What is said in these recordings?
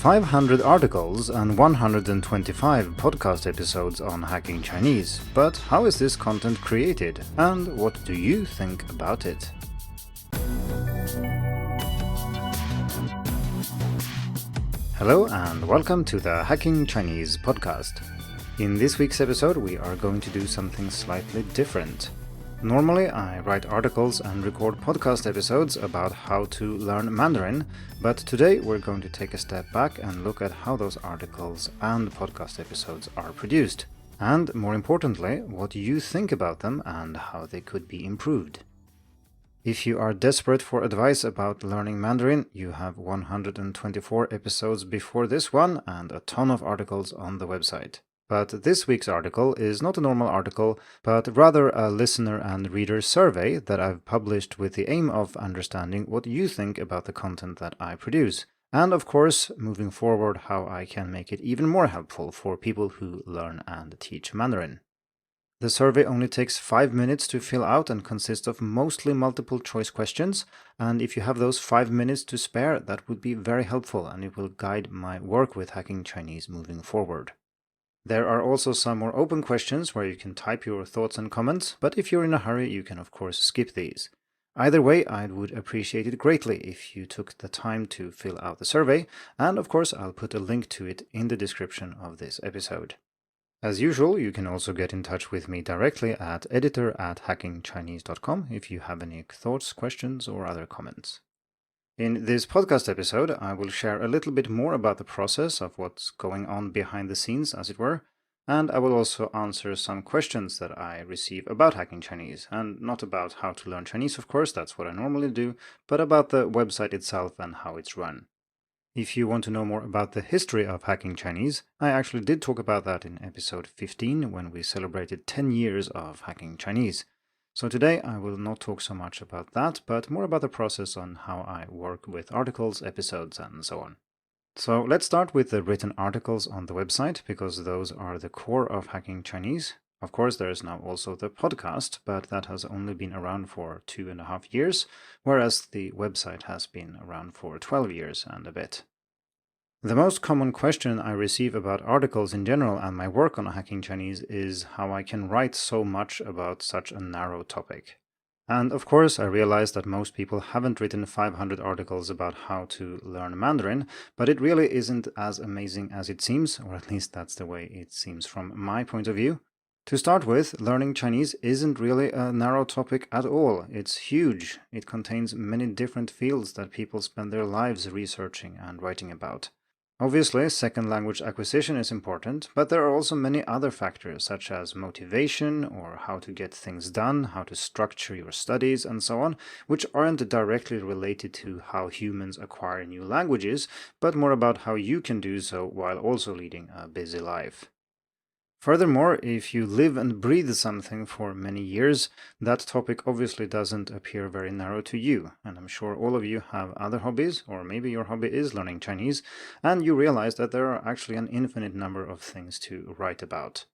500 articles and 125 podcast episodes on hacking Chinese. But how is this content created, and what do you think about it? Hello and welcome to the Hacking Chinese podcast. In this week's episode, we are going to do something slightly different. Normally, I write articles and record podcast episodes about how to learn Mandarin, but today we're going to take a step back and look at how those articles and podcast episodes are produced, and more importantly, what you think about them and how they could be improved. If you are desperate for advice about learning Mandarin, you have 124 episodes before this one and a ton of articles on the website. But this week's article is not a normal article, but rather a listener and reader survey that I've published with the aim of understanding what you think about the content that I produce. And of course, moving forward, how I can make it even more helpful for people who learn and teach Mandarin. The survey only takes 5 minutes to fill out and consists of mostly multiple choice questions. And if you have those 5 minutes to spare, that would be very helpful and it will guide my work with hacking Chinese moving forward. There are also some more open questions where you can type your thoughts and comments, but if you're in a hurry, you can of course skip these. Either way, I would appreciate it greatly if you took the time to fill out the survey, and of course I'll put a link to it in the description of this episode. As usual, you can also get in touch with me directly at editor@hackingchinese.com if you have any thoughts, questions, or other comments. In this podcast episode, I will share a little bit more about the process of what's going on behind the scenes, as it were, and I will also answer some questions that I receive about hacking Chinese, and not about how to learn Chinese, of course, that's what I normally do, but about the website itself and how it's run. If you want to know more about the history of hacking Chinese, I actually did talk about that in episode 15 when we celebrated 10 years of hacking Chinese. So today I will not talk so much about that, but more about the process on how I work with articles, episodes, and so on. So let's start with the written articles on the website, because those are the core of hacking Chinese. Of course, there is now also the podcast, but that has only been around for 2.5 years, whereas the website has been around for 12 years and a bit. The most common question I receive about articles in general and my work on hacking Chinese is how I can write so much about such a narrow topic. And of course, I realize that most people haven't written 500 articles about how to learn Mandarin, but it really isn't as amazing as it seems, or at least that's the way it seems from my point of view. To start with, learning Chinese isn't really a narrow topic at all. It's huge. It contains many different fields that people spend their lives researching and writing about. Obviously, second language acquisition is important, but there are also many other factors such as motivation or how to get things done, how to structure your studies, and so on, which aren't directly related to how humans acquire new languages, but more about how you can do so while also leading a busy life. Furthermore, if you live and breathe something for many years, that topic obviously doesn't appear very narrow to you, and I'm sure all of you have other hobbies, or maybe your hobby is learning Chinese, and you realize that there are actually an infinite number of things to write about.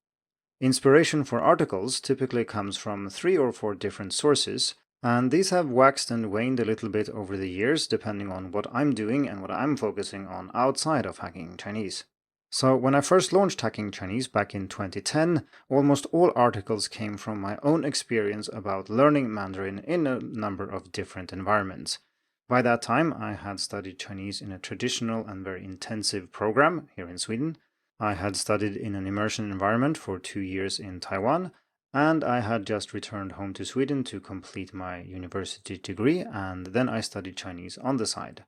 Inspiration for articles typically comes from 3 or 4 different sources, and these have waxed and waned a little bit over the years depending on what I'm doing and what I'm focusing on outside of hacking Chinese. So when I first launched Hacking Chinese back in 2010, almost all articles came from my own experience about learning Mandarin in a number of different environments. By that time, I had studied Chinese in a traditional and very intensive program here in Sweden. I had studied in an immersion environment for 2 years in Taiwan, and I had just returned home to Sweden to complete my university degree, and then I studied Chinese on the side.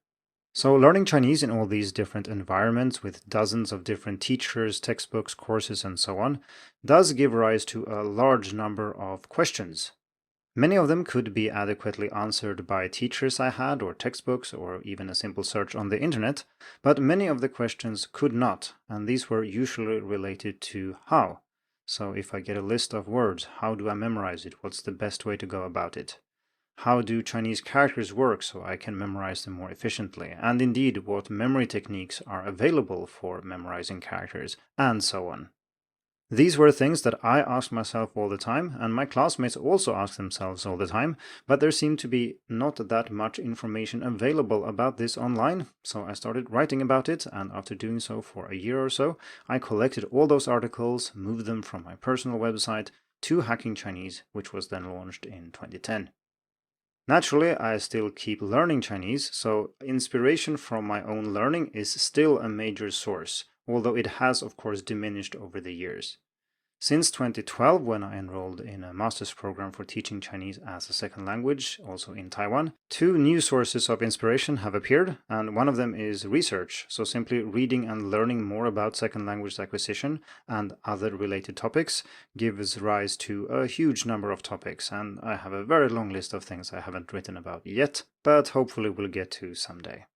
So learning Chinese in all these different environments with dozens of different teachers, textbooks, courses, and so on does give rise to a large number of questions. Many of them could be adequately answered by teachers I had or textbooks or even a simple search on the internet, but many of the questions could not, and these were usually related to how. So if I get a list of words, how do I memorize it? What's the best way to go about it? How do Chinese characters work so I can memorize them more efficiently? And indeed, what memory techniques are available for memorizing characters, and so on. These were things that I asked myself all the time, and my classmates also asked themselves all the time, but there seemed to be not that much information available about this online, so I started writing about it, and after doing so for a year or so, I collected all those articles, moved them from my personal website to Hacking Chinese, which was then launched in 2010. Naturally, I still keep learning Chinese, so inspiration from my own learning is still a major source, although it has of course diminished over the years. Since 2012, when I enrolled in a master's program for teaching Chinese as a second language, also in Taiwan, two new sources of inspiration have appeared, and one of them is research, so simply reading and learning more about second language acquisition and other related topics gives rise to a huge number of topics, and I have a very long list of things I haven't written about yet, but hopefully we'll get to someday.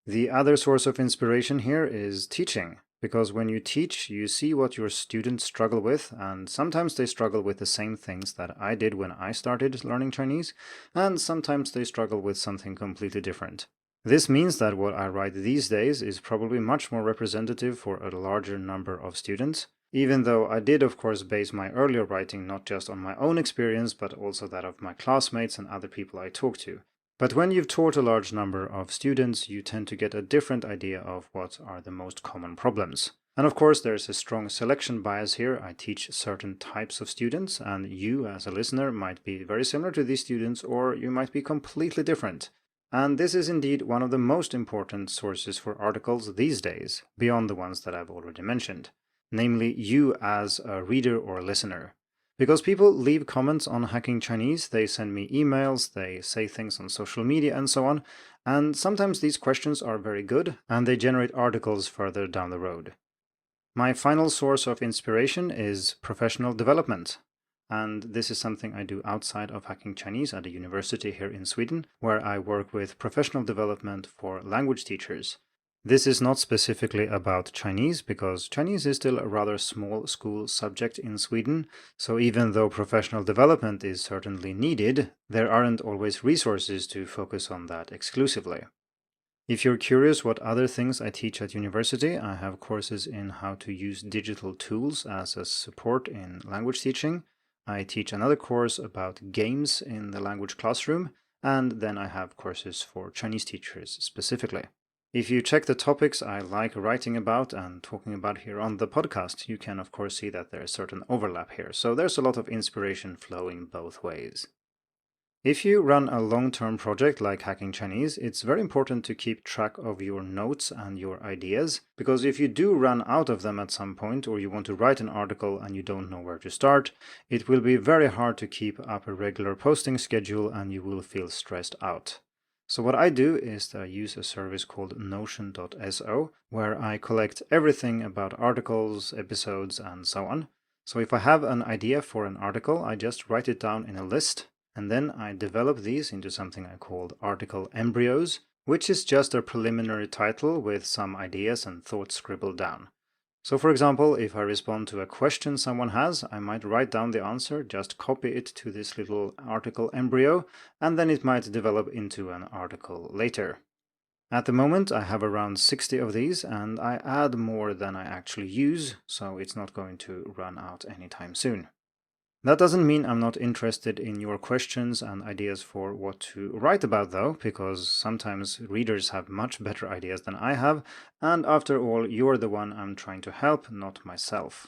The other source of inspiration here is teaching. Because when you teach, you see what your students struggle with, and sometimes they struggle with the same things that I did when I started learning Chinese, and sometimes they struggle with something completely different. This means that what I write these days is probably much more representative for a larger number of students, even though I did of course base my earlier writing not just on my own experience, but also that of my classmates and other people I talk to. But when you've taught a large number of students, you tend to get a different idea of what are the most common problems. And of course, there's a strong selection bias here. I teach certain types of students, and you as a listener might be very similar to these students, or you might be completely different. And this is indeed one of the most important sources for articles these days, beyond the ones that I've already mentioned, namely you as a reader or listener. Because people leave comments on Hacking Chinese, they send me emails, they say things on social media and so on, and sometimes these questions are very good and they generate articles further down the road. My final source of inspiration is professional development, and this is something I do outside of Hacking Chinese at a university here in Sweden, where I work with professional development for language teachers. This is not specifically about Chinese, because Chinese is still a rather small school subject in Sweden, so even though professional development is certainly needed, there aren't always resources to focus on that exclusively. If you're curious what other things I teach at university, I have courses in how to use digital tools as a support in language teaching. I teach another course about games in the language classroom, and then I have courses for Chinese teachers specifically. If you check the topics I like writing about and talking about here on the podcast, you can of course see that there's certain overlap here, so there's a lot of inspiration flowing both ways. If you run a long-term project like Hacking Chinese, it's very important to keep track of your notes and your ideas, because if you do run out of them at some point, or you want to write an article and you don't know where to start, it will be very hard to keep up a regular posting schedule and you will feel stressed out. So what I do is that I use a service called Notion.so, where I collect everything about articles, episodes, and so on. So if I have an idea for an article, I just write it down in a list, and then I develop these into something I called article embryos, which is just a preliminary title with some ideas and thoughts scribbled down. So for example, if I respond to a question someone has, I might write down the answer, just copy it to this little article embryo, and then it might develop into an article later. At the moment, I have around 60 of these, and I add more than I actually use, so it's not going to run out anytime soon. That doesn't mean I'm not interested in your questions and ideas for what to write about though, because sometimes readers have much better ideas than I have, and after all, you're the one I'm trying to help, not myself.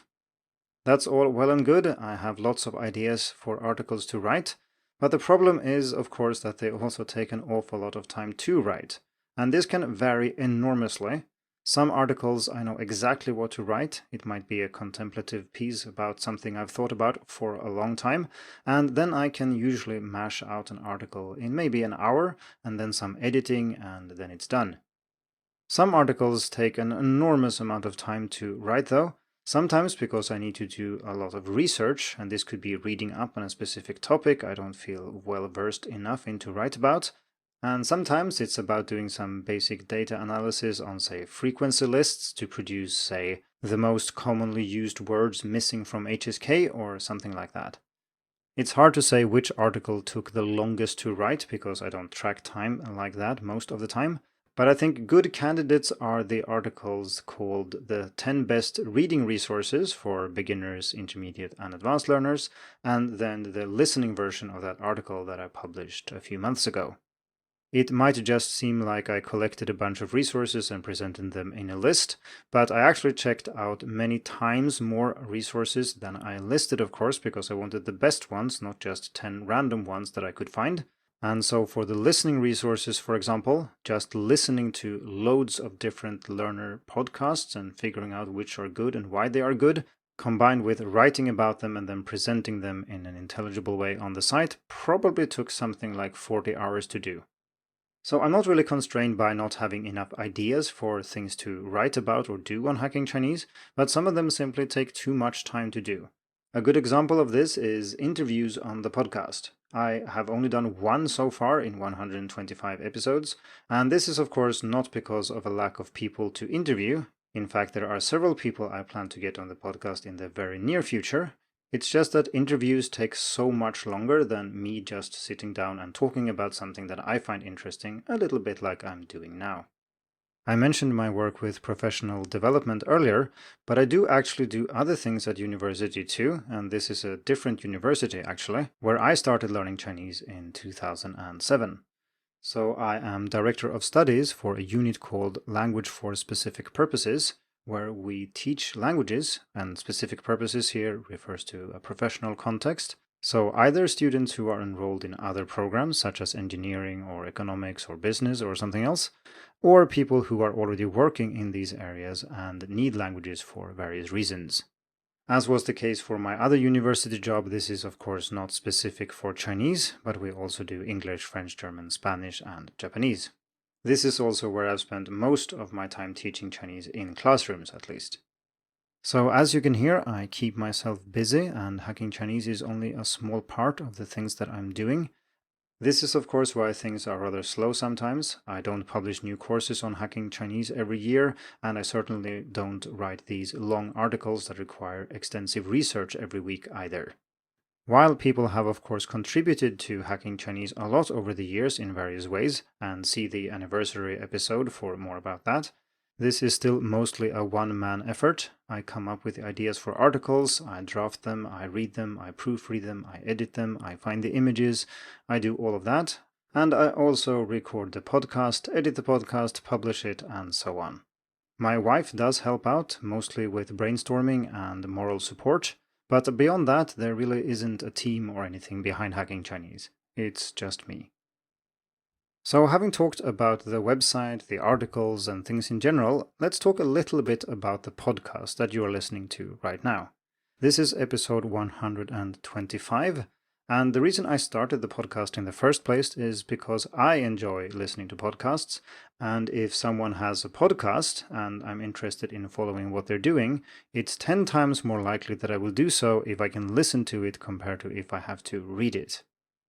That's all well and good. I have lots of ideas for articles to write, but the problem is, of course, that they also take an awful lot of time to write, and this can vary enormously. Some articles I know exactly what to write. It might be a contemplative piece about something I've thought about for a long time, and then I can usually mash out an article in maybe an hour, and then some editing, and then it's done. Some articles take an enormous amount of time to write though, sometimes because I need to do a lot of research, and this could be reading up on a specific topic I don't feel well versed enough in to write about. And sometimes it's about doing some basic data analysis on, say, frequency lists to produce, say, the most commonly used words missing from HSK or something like that. It's hard to say which article took the longest to write because I don't track time like that most of the time, But I think good candidates are the articles called the 10 best reading resources for beginners, intermediate, and advanced learners, and then the listening version of that article that I published a few months ago. It might just seem like I collected a bunch of resources and presented them in a list, but I actually checked out many times more resources than I listed, of course, because I wanted the best ones, not just 10 random ones that I could find. And so for the listening resources, for example, just listening to loads of different learner podcasts and figuring out which are good and why they are good, combined with writing about them and then presenting them in an intelligible way on the site, probably took something like 40 hours to do. So I'm not really constrained by not having enough ideas for things to write about or do on Hacking Chinese, but some of them simply take too much time to do. A good example of this is interviews on the podcast. I have only done one so far in 125 episodes, and this is of course not because of a lack of people to interview. In fact, there are several people I plan to get on the podcast in the very near future. It's just that interviews take so much longer than me just sitting down and talking about something that I find interesting, a little bit like I'm doing now. I mentioned my work with professional development earlier, but I do actually do other things at university too, and this is a different university actually, where I started learning Chinese in 2007. So I am Director of Studies for a unit called Language for Specific Purposes, where we teach languages, and specific purposes here refers to a professional context. So either students who are enrolled in other programs such as engineering or economics or business or something else, or people who are already working in these areas and need languages for various reasons. As was the case for my other university job, this is of course not specific for Chinese, but we also do English, French, German, Spanish, and Japanese. This is also where I've spent most of my time teaching Chinese in classrooms, at least. So as you can hear, I keep myself busy, and Hacking Chinese is only a small part of the things that I'm doing. This is of course why things are rather slow sometimes. I don't publish new courses on Hacking Chinese every year, and I certainly don't write these long articles that require extensive research every week either. While people have of course contributed to Hacking Chinese a lot over the years in various ways, and see the anniversary episode for more about that, this is still mostly a one-man effort. I come up with ideas for articles, I draft them, I read them, I proofread them, I edit them, I find the images, I do all of that, and I also record the podcast, edit the podcast, publish it, and so on. My wife does help out, mostly with brainstorming and moral support, but beyond that, there really isn't a team or anything behind Hacking Chinese. It's just me. So having talked about the website, the articles, and things in general, let's talk a little bit about the podcast that you are listening to right now. This is episode 125, and the reason I started the podcast in the first place is because I enjoy listening to podcasts, and if someone has a podcast and I'm interested in following what they're doing, it's 10 times more likely that I will do so if I can listen to it compared to if I have to read it.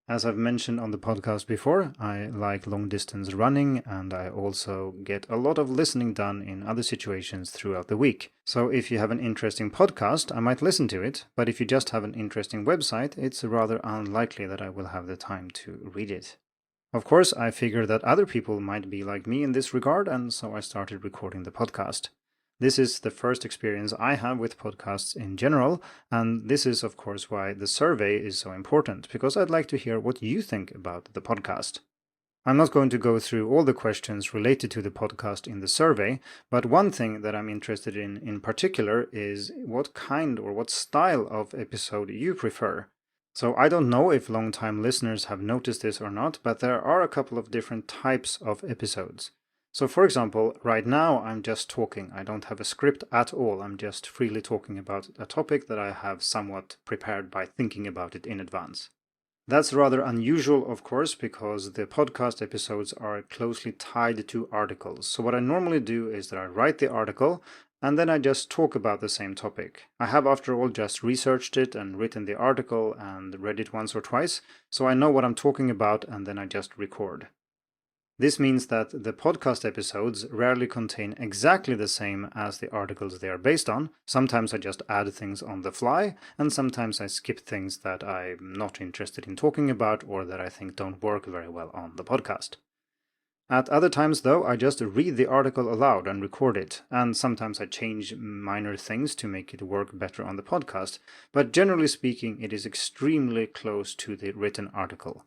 As I've mentioned on the podcast before, I like long-distance running, and I also get a lot of listening done in other situations throughout the week. So if you have an interesting podcast, I might listen to it, but if you just have an interesting website, it's rather unlikely that I will have the time to read it. Of course, I figured that other people might be like me in this regard, and so I started recording the podcast. This is the first experience I have with podcasts in general, and this is of course why the survey is so important, because I'd like to hear what you think about the podcast. I'm not going to go through all the questions related to the podcast in the survey, but one thing that I'm interested in particular is what kind or what style of episode you prefer. So I don't know if long-time listeners have noticed this or not, but there are a couple of different types of episodes. So for example, right now I'm just talking. I don't have a script at all. I'm just freely talking about a topic that I have somewhat prepared by thinking about it in advance. That's rather unusual, of course, because the podcast episodes are closely tied to articles. So what I normally do is that I write the article and then I just talk about the same topic. I have, after all, just researched it and written the article and read it once or twice, so I know what I'm talking about and then I just record. This means that the podcast episodes rarely contain exactly the same as the articles they are based on. Sometimes I just add things on the fly, and sometimes I skip things that I'm not interested in talking about or that I think don't work very well on the podcast. At other times, though, I just read the article aloud and record it, and sometimes I change minor things to make it work better on the podcast, but generally speaking, it is extremely close to the written article.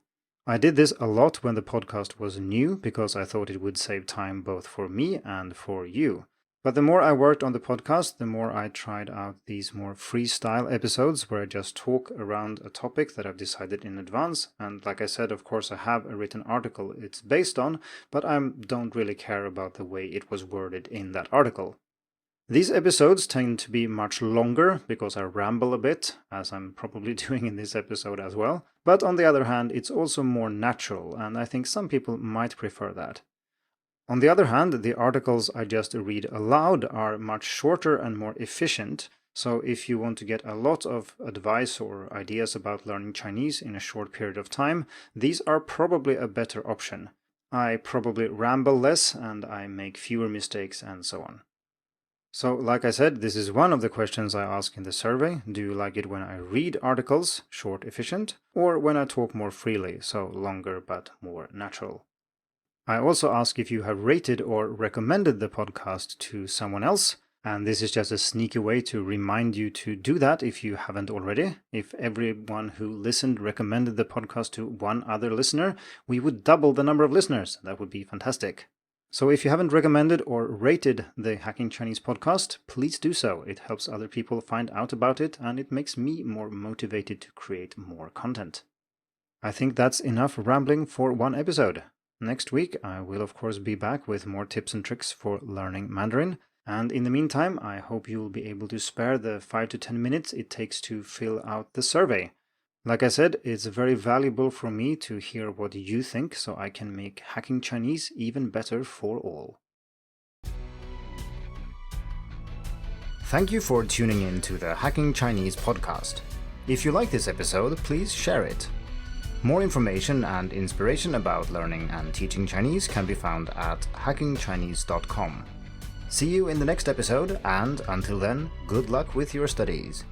I did this a lot when the podcast was new because I thought it would save time both for me and for you. But the more I worked on the podcast, the more I tried out these more freestyle episodes where I just talk around a topic that I've decided in advance. And like I said, of course, I have a written article it's based on, but I don't really care about the way it was worded in that article. These episodes tend to be much longer because I ramble a bit, as I'm probably doing in this episode as well. But on the other hand, it's also more natural, and I think some people might prefer that. On the other hand, the articles I just read aloud are much shorter and more efficient, so if you want to get a lot of advice or ideas about learning Chinese in a short period of time, these are probably a better option. I probably ramble less and I make fewer mistakes and so on. So, like I said, this is one of the questions I ask in the survey. Do you like it when I read articles, short, efficient, or when I talk more freely, so longer but more natural? I also ask if you have rated or recommended the podcast to someone else, and this is just a sneaky way to remind you to do that if you haven't already. If everyone who listened recommended the podcast to one other listener, we would double the number of listeners. That would be fantastic. So if you haven't recommended or rated the Hacking Chinese podcast, please do so. It helps other people find out about it, and it makes me more motivated to create more content. I think that's enough rambling for one episode. Next week, I will of course be back with more tips and tricks for learning Mandarin. And in the meantime, I hope you will be able to spare the 5 to 10 minutes it takes to fill out the survey. Like I said, it's very valuable for me to hear what you think so I can make Hacking Chinese even better for all. Thank you for tuning in to the Hacking Chinese podcast. If you like this episode, please share it. More information and inspiration about learning and teaching Chinese can be found at hackingchinese.com. See you in the next episode, and until then, good luck with your studies.